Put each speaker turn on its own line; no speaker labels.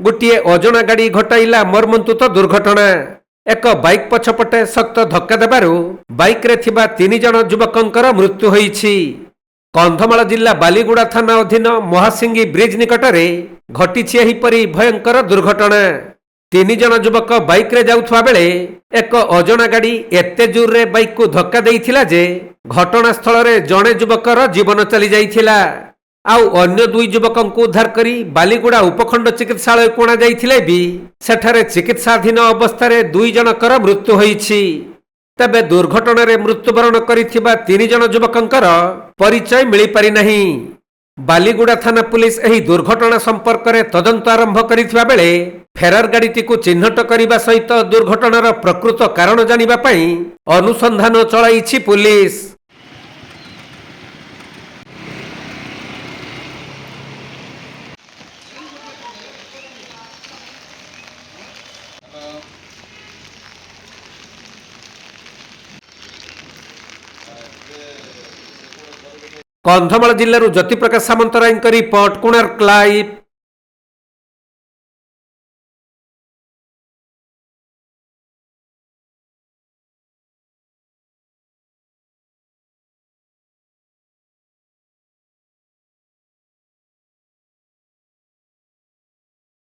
गोटे अजणा गाड़ी घटाइला मर्मन्तुत दुर्घटना। एक बाइक पछपटे शक्त धक्का देबारु बाइक रे थिबा 3 जण युवकंकर मृत्यु होईछि। कंधमाल जिला बालीगुड़ा थाना अधीन महासिंगी ब्रिज निकटरे घटिछि एहिपरि भयंकर दुर्घटना। 3 जण युवक बाइक रे जाउथवा बेले एक अजणा गाड़ी एते जोर रे बाइक को धक्का देइथिला जे घटनास्थल रे जणे युवकर जीवन चली जाइथिला। आउ अन्य 2 युवकंकु उद्धार करी बालीगुड़ा उपखंड चिकित्सालय कोणा जाइथिले भी सेठारे चिकित्साधीन अवस्था रे 2 जनकर मृत्यु होईछि। तबे दुर्घटना रे मृत्युवरण करिथिबा 3 जण युवकंकर परिचय मिली पारि नहीं। बालीगुड़ा थाना पुलिस एही दुर्घटना संपर्क रे तदंत आरंभ करिथिबा बेले फेरार गाड़ीटी को चिन्हट करने सहित दुर्घटनार प्रकृत कारण जानिबा पई अनुसंधान चलाइछि police. Kandhamal जिल्लारू Jyoti Prakash Samantaray report, Konark live.